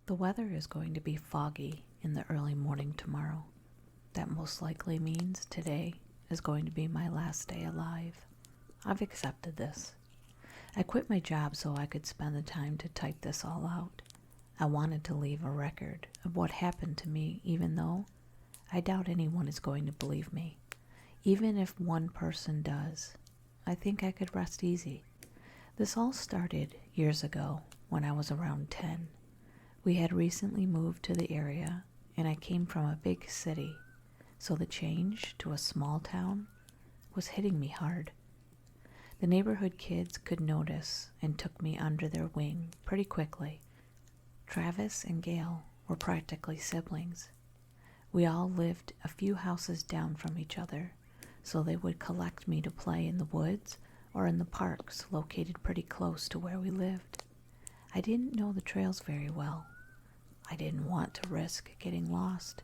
The weather is going to be foggy in the early morning tomorrow. That most likely means today is going to be my last day alive. I've accepted this. I quit my job so I could spend the time to type this all out. I wanted to leave a record of what happened to me, even though I doubt anyone is going to believe me. Even if one person does, I think I could rest easy. This all started years ago when I was around 10. We had recently moved to the area, and I came from a big city, so the change to a small town was hitting me hard. The neighborhood kids could notice and took me under their wing pretty quickly. Travis and Gail were practically siblings. We all lived a few houses down from each other, so they would collect me to play in the woods or in the parks located pretty close to where we lived. I didn't know the trails very well. I didn't want to risk getting lost,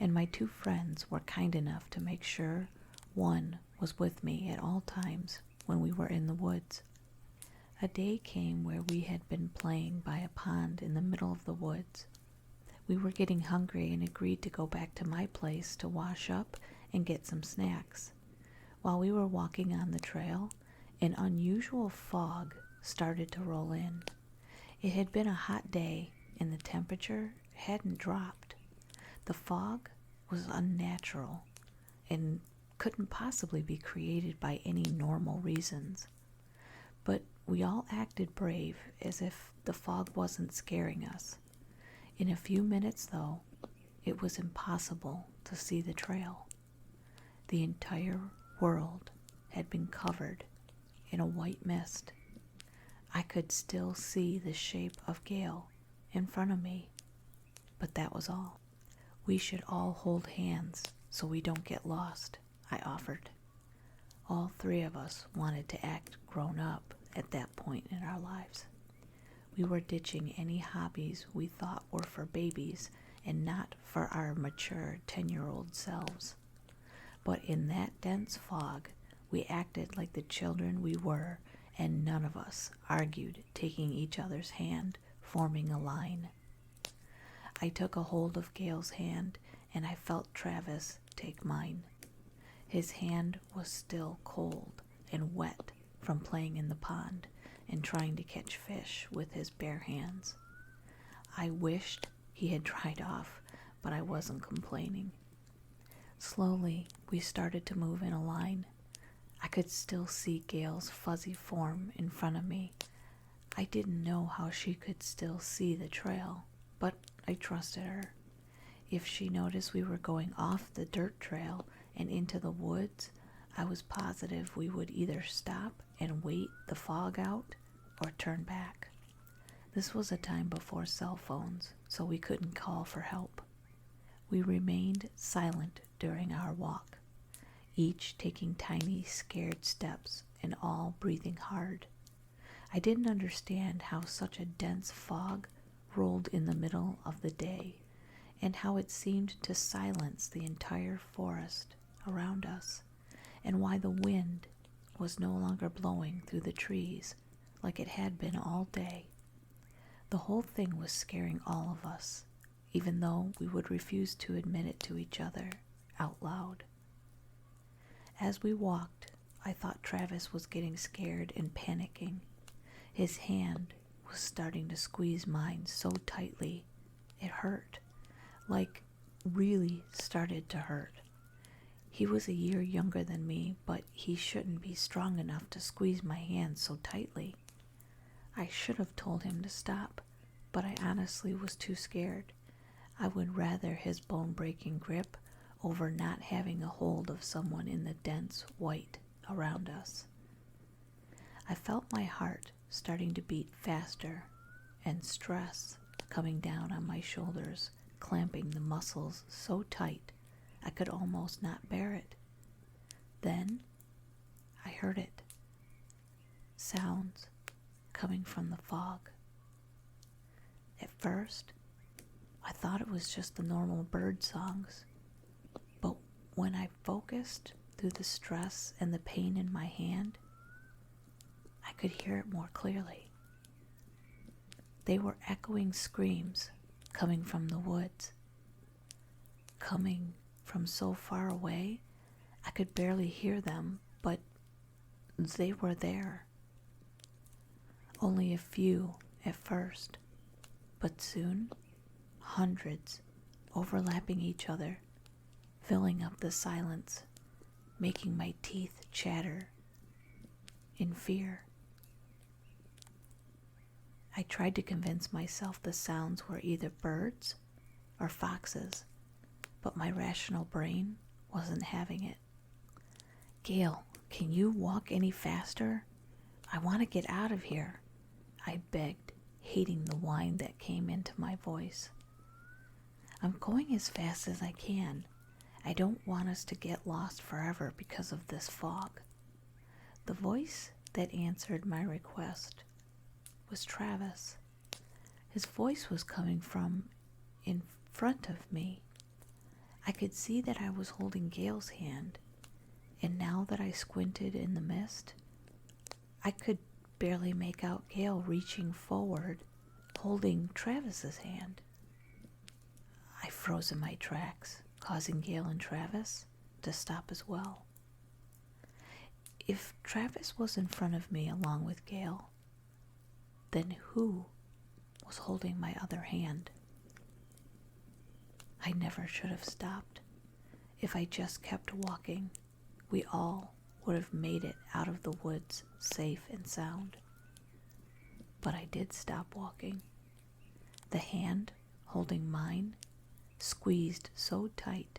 and my two friends were kind enough to make sure one was with me at all times when we were in the woods. A day came where we had been playing by a pond in the middle of the woods. We were getting hungry and agreed to go back to my place to wash up and get some snacks. While we were walking on the trail, an unusual fog started to roll in. It had been a hot day and the temperature hadn't dropped. The fog was unnatural and couldn't possibly be created by any normal reasons. But we all acted brave, as if the fog wasn't scaring us. In a few minutes, though, it was impossible to see the trail. The entire world had been covered in a white mist. I could still see the shape of Gail in front of me, but that was all. We should all hold hands so we don't get lost, I offered. All three of us wanted to act grown up at that point in our lives. We were ditching any hobbies we thought were for babies and not for our mature 10-year-old selves. But in that dense fog, we acted like the children we were, and none of us argued taking each other's hand, forming a line. I took a hold of Gail's hand, and I felt Travis take mine. His hand was still cold and wet from playing in the pond and trying to catch fish with his bare hands. I wished he had dried off, but I wasn't complaining. Slowly, we started to move in a line. I could still see Gail's fuzzy form in front of me. I didn't know how she could still see the trail, but I trusted her. If she noticed we were going off the dirt trail and into the woods, I was positive we would either stop and wait the fog out or turn back. This was a time before cell phones, so we couldn't call for help. We remained silent during our walk, each taking tiny, scared steps and all breathing hard. I didn't understand how such a dense fog rolled in the middle of the day and how it seemed to silence the entire forest around us, and why the wind was no longer blowing through the trees like it had been all day. The whole thing was scaring all of us, even though we would refuse to admit it to each other out loud. As we walked, I thought Travis was getting scared and panicking. His hand was starting to squeeze mine so tightly it hurt, like really started to hurt. He was a year younger than me, but he shouldn't be strong enough to squeeze my hand so tightly. I should have told him to stop, but I honestly was too scared. I would rather his bone-breaking grip over not having a hold of someone in the dense white around us. I felt my heart starting to beat faster and stress coming down on my shoulders, clamping the muscles so tight I could almost not bear it. Then I heard it. Sounds coming from the fog. At first, I thought it was just the normal bird songs, but when I focused through the stress and the pain in my hand, I could hear it more clearly. They were echoing screams coming from the woods, coming from so far away I could barely hear them, but they were there. Only a few at first, but soon hundreds overlapping each other, filling up the silence, making my teeth chatter in fear. I tried to convince myself the sounds were either birds or foxes, but my rational brain wasn't having it. Gail, can you walk any faster? I want to get out of here, I begged, hating the whine that came into my voice. I'm going as fast as I can. I don't want us to get lost forever because of this fog. The voice that answered my request was Travis. His voice was coming from in front of me. I could see that I was holding Gail's hand, and now that I squinted in the mist, I could barely make out Gail reaching forward, holding Travis's hand. I froze in my tracks, causing Gail and Travis to stop as well. If Travis was in front of me along with Gail, then who was holding my other hand? I never should have stopped. If I just kept walking, we all would have made it out of the woods safe and sound. But I did stop walking. The hand holding mine squeezed so tight,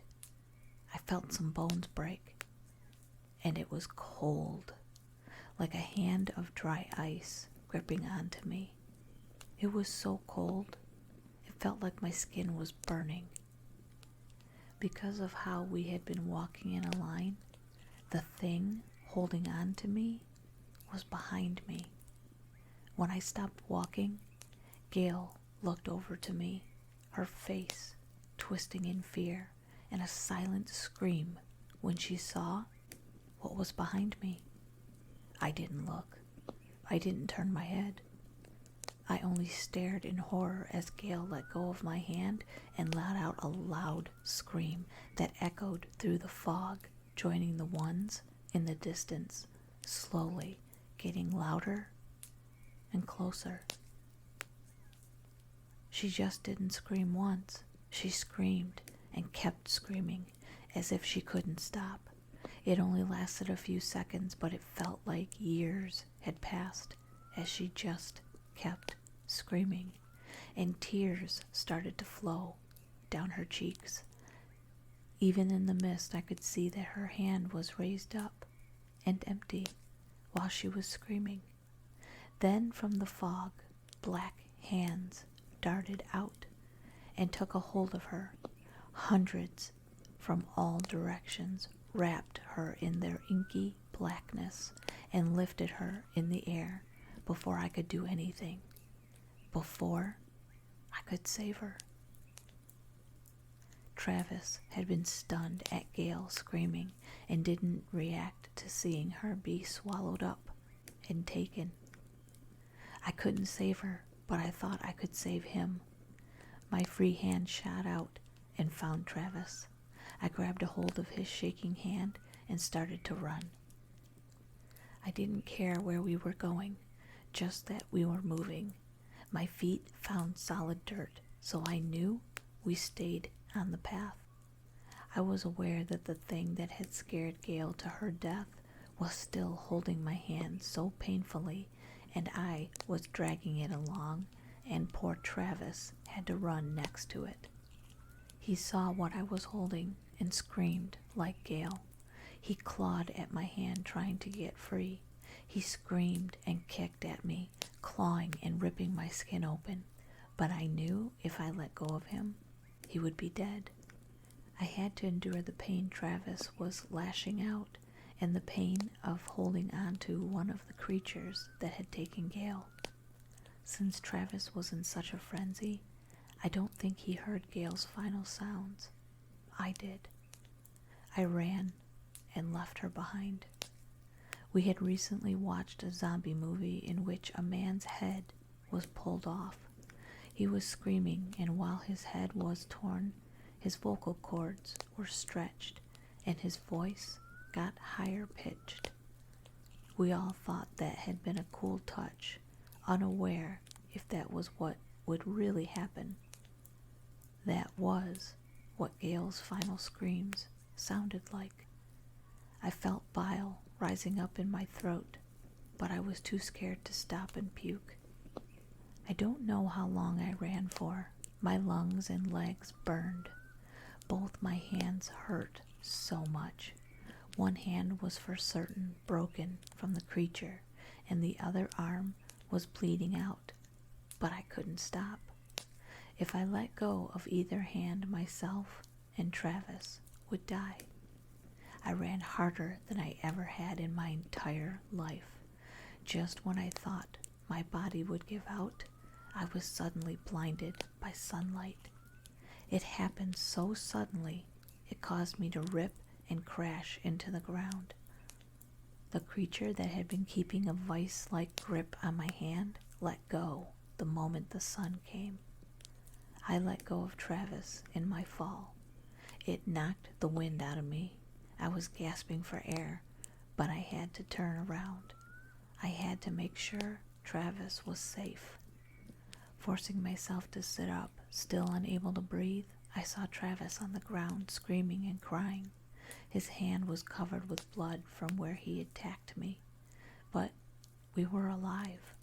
I felt some bones break, and it was cold, like a hand of dry ice gripping onto me. It was so cold, it felt like my skin was burning. Because of how we had been walking in a line, the thing holding on to me was behind me. When I stopped walking, Gail looked over to me, her face twisting in fear, and a silent scream when she saw what was behind me. I didn't look. I didn't turn my head. I only stared in horror as Gail let go of my hand and let out a loud scream that echoed through the fog, joining the ones in the distance, slowly getting louder and closer. She just didn't scream once. She screamed and kept screaming as if she couldn't stop. It only lasted a few seconds, but it felt like years had passed as she just kept screaming, and tears started to flow down her cheeks. Even in the mist, I could see that her hand was raised up and empty while she was screaming. Then from the fog, black hands darted out and took a hold of her. Hundreds from all directions wrapped her in their inky blackness and lifted her in the air before I could do anything, before I could save her. Travis had been stunned at Gail screaming and didn't react to seeing her be swallowed up and taken. I couldn't save her, but I thought I could save him. My free hand shot out and found Travis. I grabbed a hold of his shaking hand and started to run. I didn't care where we were going, just that we were moving. My feet found solid dirt, so I knew we stayed on the path. I was aware that the thing that had scared Gail to her death was still holding my hand so painfully, and I was dragging it along, and poor Travis had to run next to it. He saw what I was holding and screamed like Gail. He clawed at my hand trying to get free. He screamed and kicked at me, clawing and ripping my skin open. But I knew if I let go of him, he would be dead. I had to endure the pain Travis was lashing out and the pain of holding on to one of the creatures that had taken Gail. Since Travis was in such a frenzy, I don't think he heard Gail's final sounds. I did. I ran and left her behind. We had recently watched a zombie movie in which a man's head was pulled off. He was screaming, and while his head was torn, his vocal cords were stretched, and his voice got higher pitched. We all thought that had been a cool touch, unaware if that was what would really happen. That was what Gail's final screams sounded like. I felt bile rising up in my throat, but I was too scared to stop and puke. I don't know how long I ran for. My lungs and legs burned. Both my hands hurt so much. One hand was for certain broken from the creature, and the other arm was bleeding out, but I couldn't stop. If I let go of either hand, myself and Travis would die. I ran harder than I ever had in my entire life. Just when I thought my body would give out, I was suddenly blinded by sunlight. It happened so suddenly, it caused me to rip and crash into the ground. The creature that had been keeping a vice-like grip on my hand let go the moment the sun came. I let go of Travis in my fall. It knocked the wind out of me. I was gasping for air, but I had to turn around. I had to make sure Travis was safe. Forcing myself to sit up, still unable to breathe, I saw Travis on the ground screaming and crying. His hand was covered with blood from where he attacked me. But we were alive.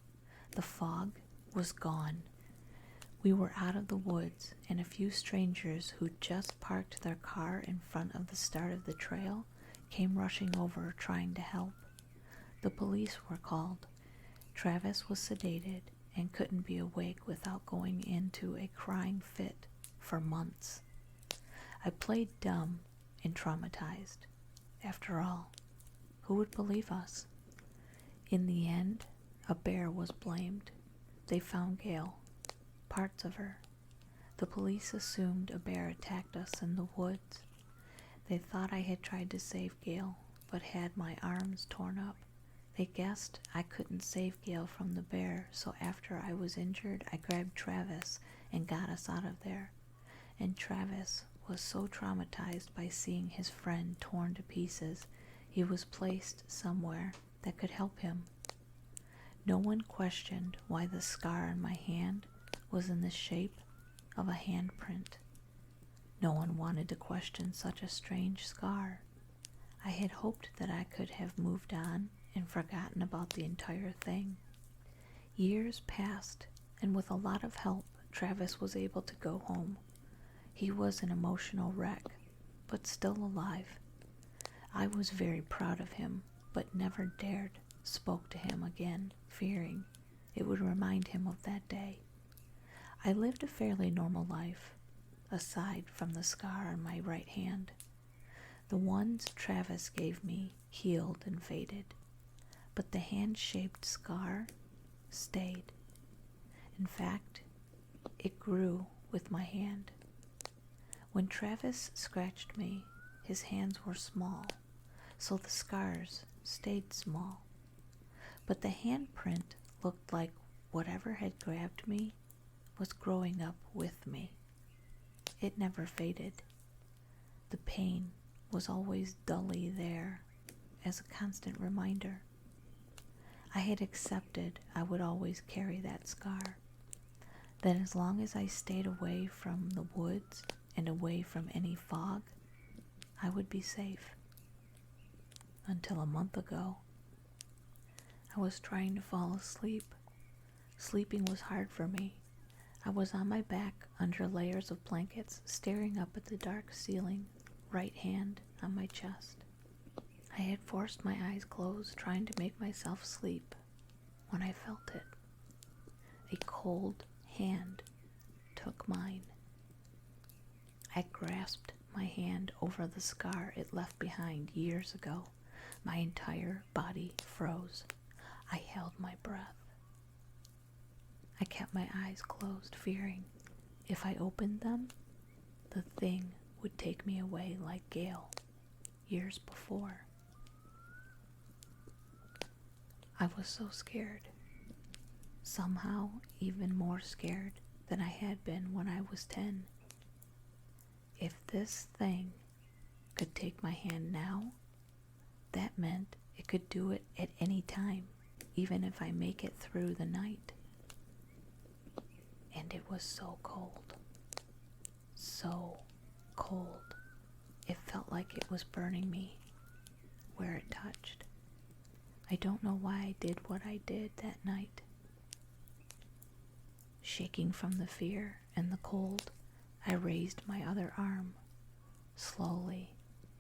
The fog was gone. We were out of the woods, and a few strangers who just parked their car in front of the start of the trail came rushing over trying to help. The police were called. Travis was sedated and couldn't be awake without going into a crying fit for months. I played dumb and traumatized. After all, who would believe us? In the end, a bear was blamed. They found Gail, parts of her. The police assumed a bear attacked us in the woods. They thought I had tried to save Gail, but had my arms torn up. They guessed I couldn't save Gail from the bear, so after I was injured, I grabbed Travis and got us out of there. And Travis was so traumatized by seeing his friend torn to pieces, he was placed somewhere that could help him. No one questioned why the scar on my hand was in the shape of a handprint. No one wanted to question such a strange scar. I had hoped that I could have moved on and forgotten about the entire thing. Years passed, and with a lot of help, Travis was able to go home. He was an emotional wreck, but still alive. I was very proud of him, but never spoke to him again, fearing it would remind him of that day. I lived a fairly normal life, aside from the scar on my right hand. The ones Travis gave me healed and faded, but the hand-shaped scar stayed. In fact, it grew with my hand. When Travis scratched me, his hands were small, so the scars stayed small. But the handprint looked like whatever had grabbed me was growing up with me. It never faded. The pain was always dully there as a constant reminder. I had accepted I would always carry that scar, that as long as I stayed away from the woods and away from any fog, I would be safe. Until a month ago, I was trying to fall asleep. Sleeping was hard for me. I was on my back under layers of blankets, staring up at the dark ceiling, right hand on my chest. I had forced my eyes closed, trying to make myself sleep, when I felt it. A cold hand took mine. I grasped my hand over the scar it left behind years ago. My entire body froze. I held my breath. I kept my eyes closed, fearing if I opened them, the thing would take me away like Gail years before. I was so scared, somehow even more scared than I had been when I was 10. If this thing could take my hand now, that meant it could do it at any time, even if I make it through the night. And it was so cold. So cold. It felt like it was burning me where it touched. I don't know why I did what I did that night. Shaking from the fear and the cold, I raised my other arm, slowly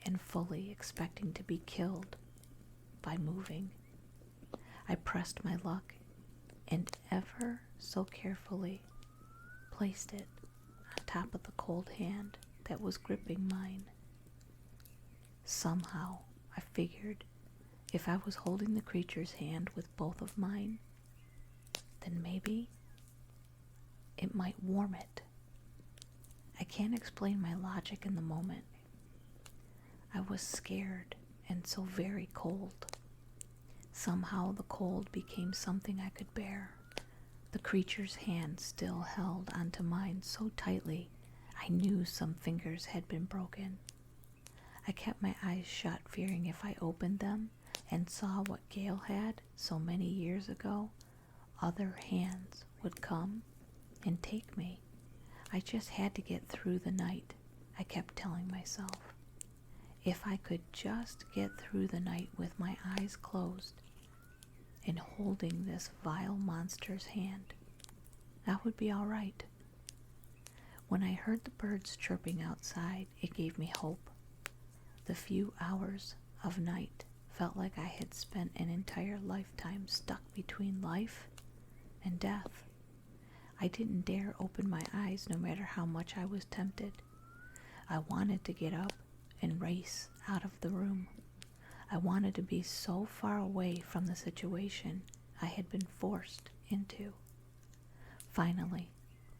and fully expecting to be killed by moving. I pressed my luck and ever so carefully placed it on top of the cold hand that was gripping mine. Somehow, I figured if I was holding the creature's hand with both of mine, then maybe it might warm it. I can't explain my logic in the moment. I was scared and so very cold. Somehow the cold became something I could bear. The creature's hand still held onto mine so tightly I knew some fingers had been broken. I kept my eyes shut, fearing if I opened them and saw what Gail had so many years ago, other hands would come and take me. I just had to get through the night, I kept telling myself. If I could just get through the night with my eyes closed and holding this vile monster's hand, that would be all right. When I heard the birds chirping outside, it gave me hope. The few hours of night felt like I had spent an entire lifetime stuck between life and death. I didn't dare open my eyes no matter how much I was tempted. I wanted to get up and race out of the room. I wanted to be so far away from the situation I had been forced into. Finally,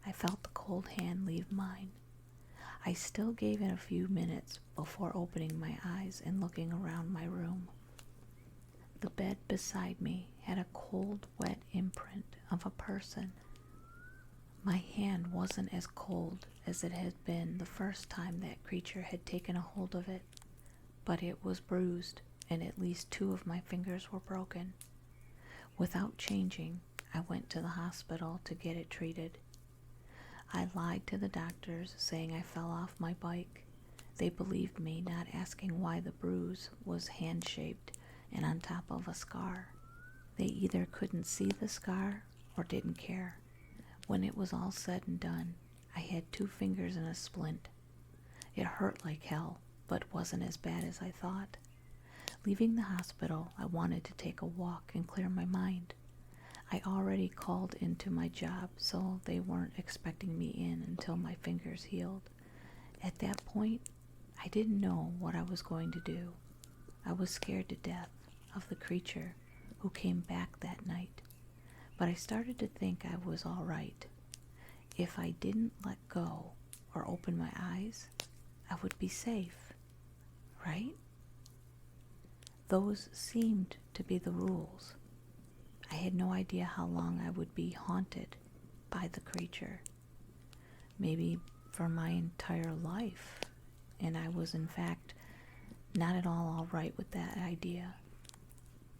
I felt the cold hand leave mine. I still gave it a few minutes before opening my eyes and looking around my room. The bed beside me had a cold, wet imprint of a person. My hand wasn't as cold as it had been the first time that creature had taken a hold of it, but it was bruised and at least 2 of my fingers were broken. Without changing, I went to the hospital to get it treated. I lied to the doctors, saying I fell off my bike. They believed me, not asking why the bruise was hand-shaped and on top of a scar. They either couldn't see the scar or didn't care. When it was all said and done, I had 2 fingers and a splint. It hurt like hell, but wasn't as bad as I thought. Leaving the hospital, I wanted to take a walk and clear my mind. I already called into my job, so they weren't expecting me in until my fingers healed. At that point, I didn't know what I was going to do. I was scared to death of the creature who came back that night, but I started to think I was all right. If I didn't let go or open my eyes, I would be safe, right? Those seemed to be the rules. I had no idea how long I would be haunted by the creature. Maybe for my entire life, and I was in fact not at all right with that idea.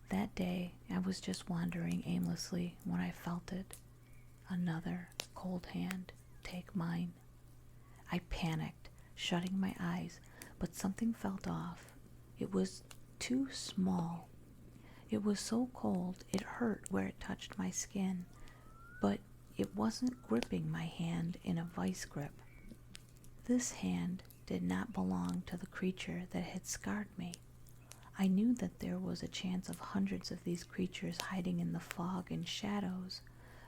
That day, I was just wandering aimlessly when I felt it. Another cold hand take mine. I panicked, shutting my eyes, but something felt off. It was too small. It was so cold it hurt where it touched my skin, but it wasn't gripping my hand in a vice grip. This hand did not belong to the creature that had scarred me. I knew that there was a chance of hundreds of these creatures hiding in the fog and shadows,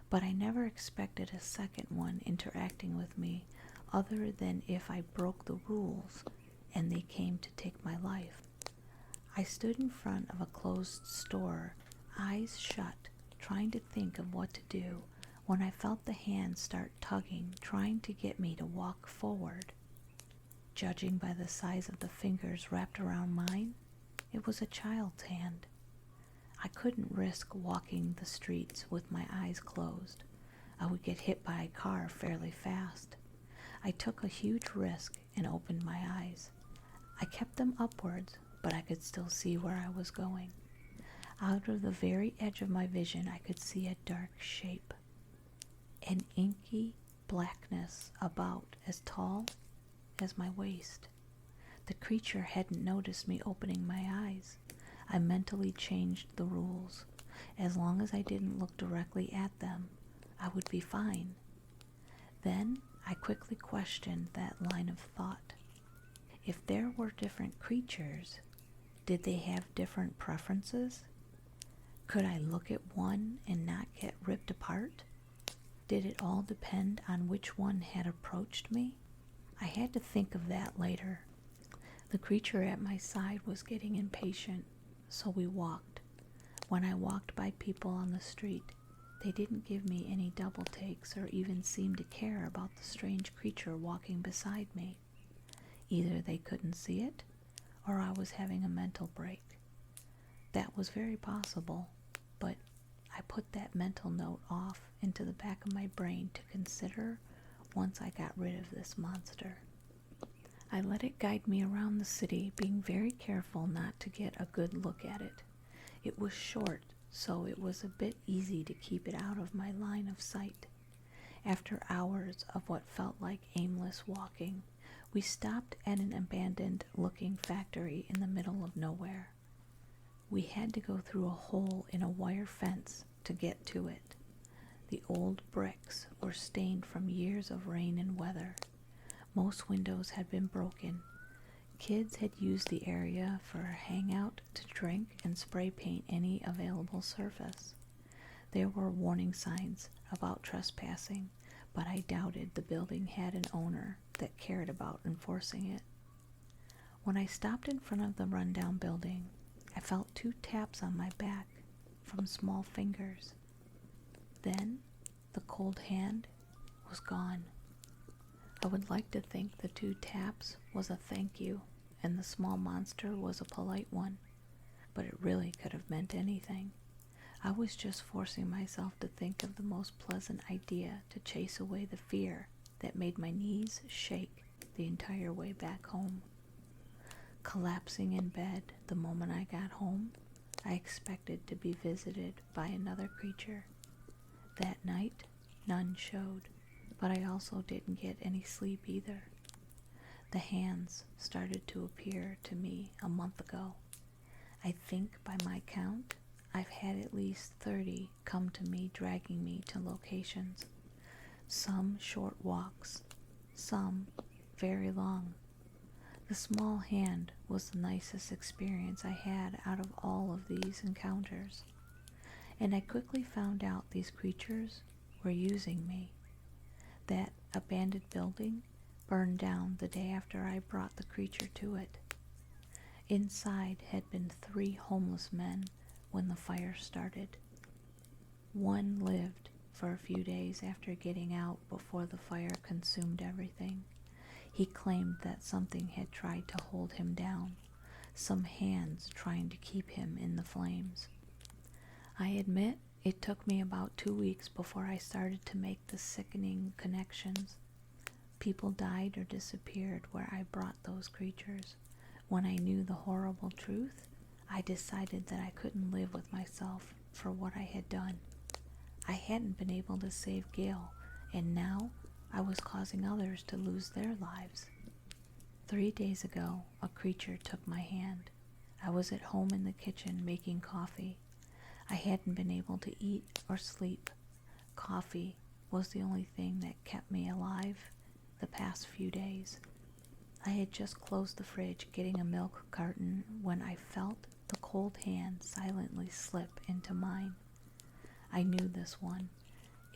but I never expected a second one interacting with me other than if I broke the rules and they came to take my life. I stood in front of a closed store, eyes shut, trying to think of what to do, when I felt the hand start tugging, trying to get me to walk forward. Judging by the size of the fingers wrapped around mine, it was a child's hand. I couldn't risk walking the streets with my eyes closed. I would get hit by a car fairly fast. I took a huge risk and opened my eyes. I kept them upwards, but I could still see where I was going. Out of the very edge of my vision, I could see a dark shape, an inky blackness about as tall as my waist. The creature hadn't noticed me opening my eyes. I mentally changed the rules. As long as I didn't look directly at them, I would be fine. Then I quickly questioned that line of thought. If there were different creatures, did they have different preferences? Could I look at one and not get ripped apart? Did it all depend on which one had approached me? I had to think of that later. The creature at my side was getting impatient, so we walked. When I walked by people on the street, they didn't give me any double takes or even seem to care about the strange creature walking beside me. Either they couldn't see it, or I was having a mental break. That was very possible, but I put that mental note off into the back of my brain to consider once I got rid of this monster. I let it guide me around the city, being very careful not to get a good look at it. It was short, so it was a bit easy to keep it out of my line of sight. After hours of what felt like aimless walking, we stopped at an abandoned-looking factory in the middle of nowhere. We had to go through a hole in a wire fence to get to it. The old bricks were stained from years of rain and weather. Most windows had been broken. Kids had used the area for a hangout to drink and spray paint any available surface. There were warning signs about trespassing, but I doubted the building had an owner that cared about enforcing it. When I stopped in front of the rundown building, I felt 2 taps on my back from small fingers. Then the cold hand was gone. I would like to think the 2 taps was a thank you and the small monster was a polite one, but it really could have meant anything. I was just forcing myself to think of the most pleasant idea to chase away the fear that made my knees shake the entire way back home. Collapsing in bed the moment I got home, I expected to be visited by another creature. That night, none showed, but I also didn't get any sleep either. The hands started to appear to me a month ago. I think by my count, I've had at least 30 come to me dragging me to locations. Some short walks, some very long. The small hand was the nicest experience I had out of all of these encounters. And I quickly found out these creatures were using me. That abandoned building burned down the day after I brought the creature to it. Inside had been 3 homeless men when the fire started. One lived for a few days after getting out before the fire consumed everything. He claimed that something had tried to hold him down, some hands trying to keep him in the flames. I admit it took me about 2 weeks before I started to make the sickening connections. People died or disappeared where I brought those creatures. When I knew the horrible truth, I decided that I couldn't live with myself for what I had done. I hadn't been able to save Gail, and now I was causing others to lose their lives. 3 days ago, a creature took my hand. I was at home in the kitchen making coffee. I hadn't been able to eat or sleep. Coffee was the only thing that kept me alive the past few days. I had just closed the fridge getting a milk carton when I felt the cold hand silently slip into mine. I knew this one.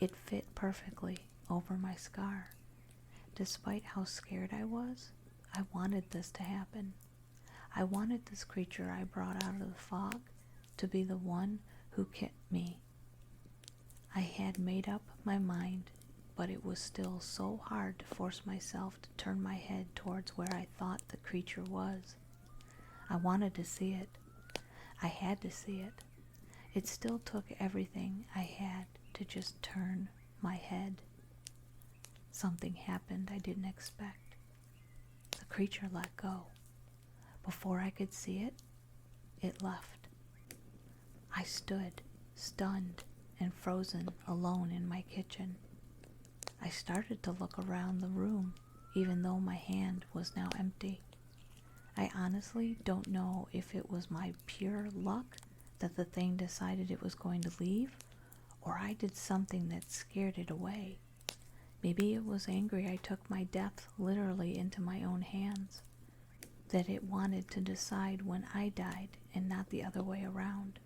It fit perfectly over my scar. Despite how scared I was, I wanted this to happen. I wanted this creature I brought out of the fog to be the one who kept me. I had made up my mind, but it was still so hard to force myself to turn my head towards where I thought the creature was. I wanted to see it. I had to see it. It still took everything I had to just turn my head. Something happened I didn't expect. The creature let go. Before I could see it, it left. I stood, stunned and frozen, alone in my kitchen. I started to look around the room, even though my hand was now empty. I honestly don't know if it was my pure luck that the thing decided it was going to leave, or I did something that scared it away. Maybe it was angry I took my death literally into my own hands, that it wanted to decide when I died and not the other way around.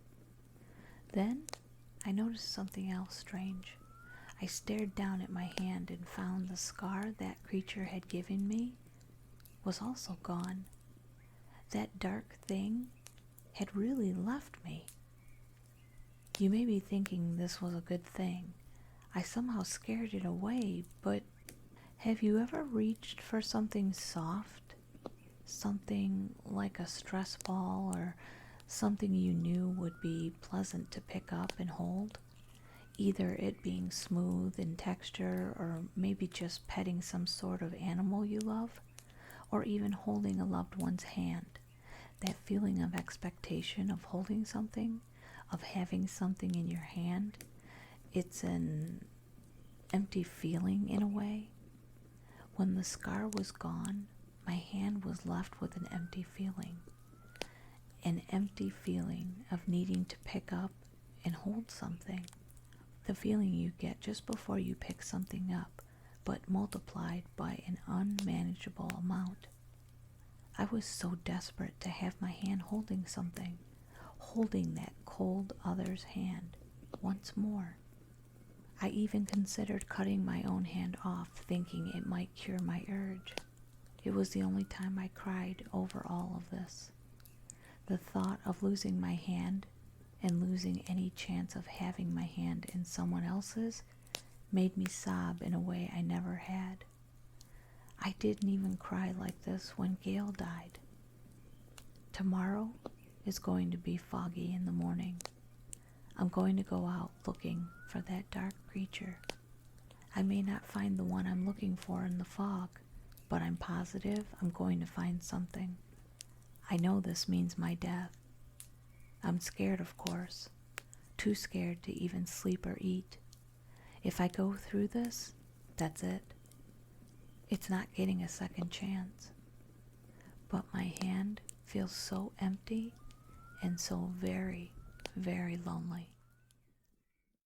Then I noticed something else strange. I stared down at my hand and found the scar that creature had given me was also gone. That dark thing had really left me. You may be thinking this was a good thing. I somehow scared it away, but have you ever reached for something soft? Something like a stress ball or something you knew would be pleasant to pick up and hold? Either it being smooth in texture, or maybe just petting some sort of animal you love, or even holding a loved one's hand. That feeling of expectation of holding something, of having something in your hand, it's an empty feeling in a way. When the scar was gone, my hand was left with an empty feeling. An empty feeling of needing to pick up and hold something. The feeling you get just before you pick something up, but multiplied by an unmanageable amount. I was so desperate to have my hand holding something, holding that cold other's hand once more. I even considered cutting my own hand off, thinking it might cure my urge. It was the only time I cried over all of this. The thought of losing my hand and losing any chance of having my hand in someone else's made me sob in a way I never had. I didn't even cry like this when Gail died. Tomorrow is going to be foggy in the morning. I'm going to go out looking for that dark creature. I may not find the one I'm looking for in the fog, but I'm positive I'm going to find something. I know this means my death. I'm scared, of course, too scared to even sleep or eat. If I go through this, that's it. It's not getting a second chance. But my hand feels so empty and so very, very lonely.